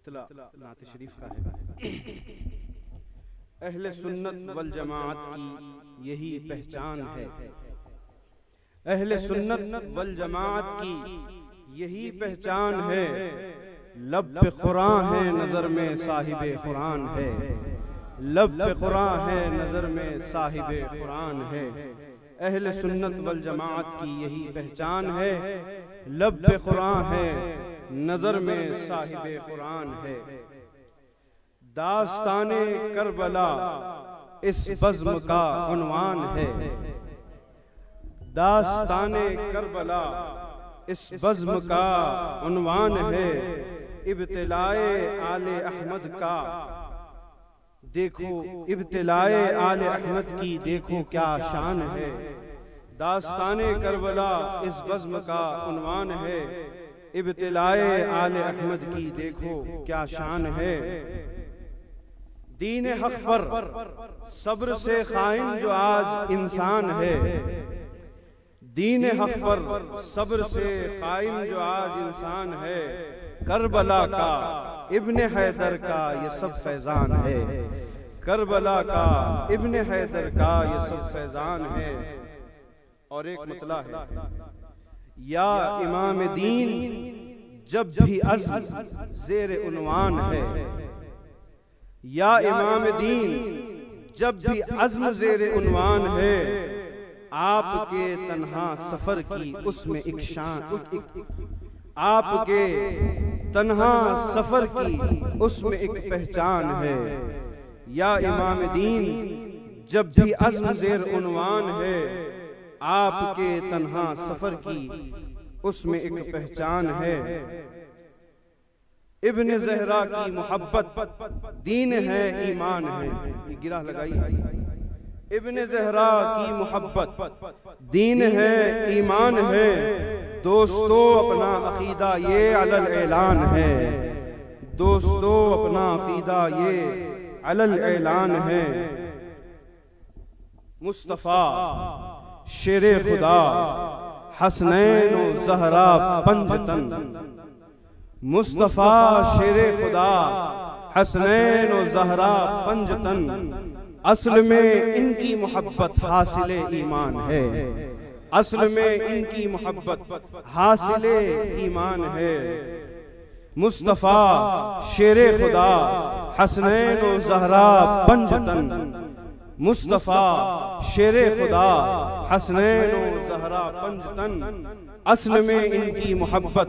मतला नात शरीफ का है। अहले सुन्नत वल जमात की यही पहचान है, अहले सुन्नत वल जमात की यही पहचान है। लब पे कुरान है नजर में साहिबे कुरान है, लब पे कुरान है नजर में साहिबे कुरान है। अहले सुन्नत वल जमात की यही पहचान है, लब पे कुरान है नजर में साहिबे कुरान है। दास्ताने करबला इस बज़्म का उन्वान है, दास्ताने करबला इस बज़्म का उन्वान है। इब्तिलाए आले अहमद का देखो, इब्तिलाए आले अहमद की देखो क्या शान है। दास्ताने करबला इस बज़्म का उन्वान है, इब्तिलाए आले अहमद की देखो क्या शान है। दीन हक पर सब्र से कायम जो आज इंसान है, दीन हक पर सब्र से कायम जो आज इंसान है। करबला का इब्ने हैदर का ये सब फैजान है, करबला का इब्ने हैदर का ये सब फैजान है। और एक मतला है, या इमाम दीन जब भी अज़्म ज़ेर उन्वान है, या इमाम दीन जब भी अज़्म ज़ेर उन्वान है। आपके तन्हा सफर की उसमें एक शान, आपके तन्हा सफर की उसमें एक पहचान है। या इमाम दीन जब भी अज़्म ज़ेर उन्वान है, आपके तन्हा सफर की उसमें एक पहचान है। इब्न ज़हरा की मोहब्बत दीन है ईमान है, ये गिरा लगाई। इब्न ज़हरा की मोहब्बत दीन है ईमान है। दोस्तों अपना अकीदा ये अलल ऐलान है, दोस्तों अपना अकीदा ये अलल ऐलान है। मुस्तफ़ा शेरे खुदा हसनैन व ज़हरा पंजतन, मुस्तफ़ा शेरे खुदा हसनैन व ज़हरा पंजतन। असल में इनकी मोहब्बत हासिले ईमान है, असल में इनकी मोहब्बत हासिले ईमान है। मुस्तफ़ा शेरे खुदा हसनैन व ज़हरा पंजतन, मुस्तफ़ा शेरे खुदा हसनैन व ज़हरा पंजतन। असल में इनकी मोहब्बत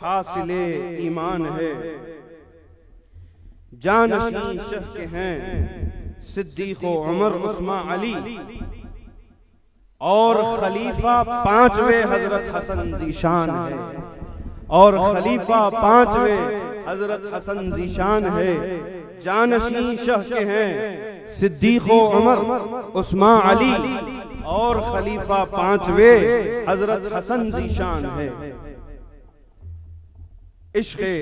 हासिले ईमान है। जानशीं शह के हैं सिद्दीक़ उमर उस्मान अली, और खलीफा पांचवें हजरत हसन ज़ीशान है, और खलीफा पांचवें हजरत हसन ज़ीशान है। जानशीं शह के हैं सिद्दीक़ उमर उस्मान अली, और खलीफा पांचवें हजरत हसन ज़ीशान है। इश्क़े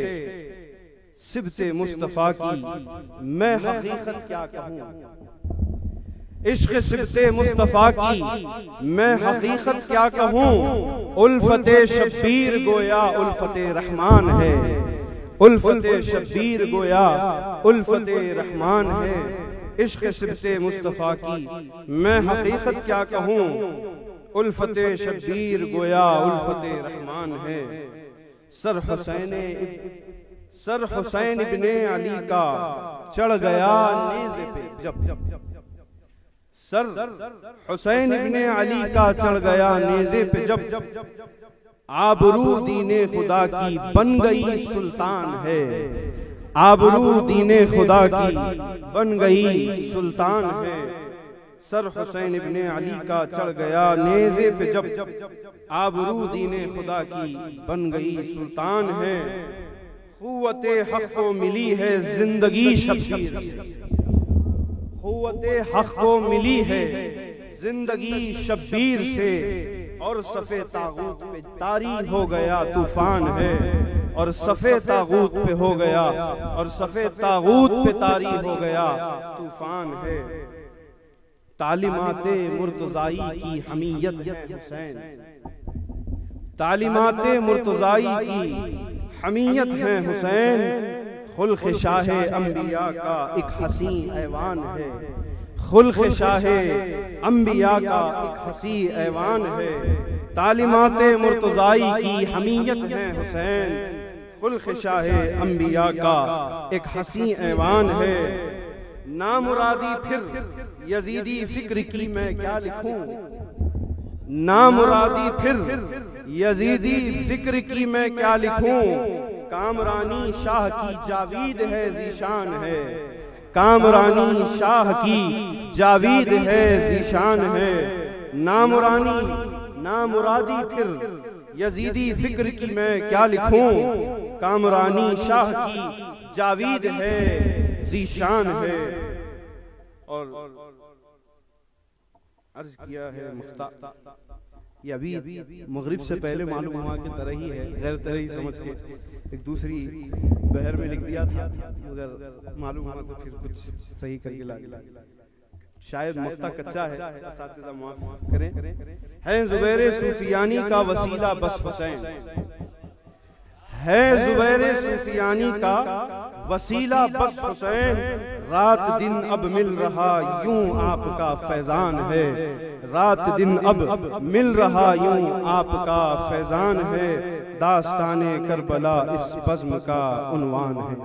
सिबते मुस्तफ़ा की मैं हकीकत क्या कहूँ, इश्क़ सिबते मुस्तफ़ा की मैं हकीकत क्या कहूँ। उल्फते शब्बीर गोया उल्फते रहमान है, उल्फते शब्बीर गोया उल्फते रहमान है। इश्क़ सिबते मुस्तफ़ा की मैं हकीकत क्या कहूँ, उल्फते शब्बीर गोया उल्फते रहमान है। सर हुसैन इब्ने अली का चढ़ गया नेज़े पे जब, सर हुसैन इब्ने अली का चढ़ गया नेज़े पे जब। आबरू दीने खुदा की बन गई सुल्तान है, आबरू दीने खुदा की बन गई सुल्तान है। सर हुसैन इब्ने अली का चढ़ गया नेज़े पे जब, आबरू दीने खुदा की बन गई सुल्तान है। क़ुव्वते हक़ को मिली है जिंदगी शब्बीर से, क़ुव्वते हक़ को मिली है जिंदगी शब्बीर से। और सफ़े तागूत पे तारी हो गया तूफान है, और सफ़े तागूत पे हो गया, और सफ़े तागूत पे तारी हो गया तूफान है। तालीमाते मुर्तज़ाई की हमीयत हुसैन, तालीमाते मुर्तज़ाई की हमीयत है हुसैन। खुल्क़ शाहे अंबिया का एक हसी ऐवान है, खुल्क़ शाहे अंबिया का एक हसी ऐवान है, तालिमाते मुर्तज़ाई की हमीयत है हुसैन, खुल्क़ शाहे अंबिया का एक हसी ऐवान है। नामुरादी फिर यजीदी फिक्र की मैं क्या लिखूं, नामुरादी फिर यजीदी फिक्र की मैं क्या लिखूं, कामरानी शाह की जावीद है ज़ीशान है, कामरानी शाह की जावीद है ज़ीशान है। नामुरादी फिर यजीदी फिक्र की मैं क्या लिखूं, कामरानी शाह की जावीद है ज़ीशान है। और अर्ज किया है मुख्ता, ये अभी मगरिब से पहले मालूम हुआ कि तरह ही है, गैर तरह ही समझ के एक दूसरी बहर में लिख दिया था, मगर मालूम हुआ तो फिर कुछ सही करके ला शायद मुख्ता कच्चा है, असातिज़ा माफ करें। है ज़ुबैर सूफियानी का वसीला बस हुसैन, है ज़ुबैर सूफियानी का वसीला बस हुसैन, रात दिन अब मिल रहा यूं आपका फैजान है, रात दिन अब मिल रहा यूं आपका फैजान है, दास्ताने करबला इस बज़्म का उन्वान है।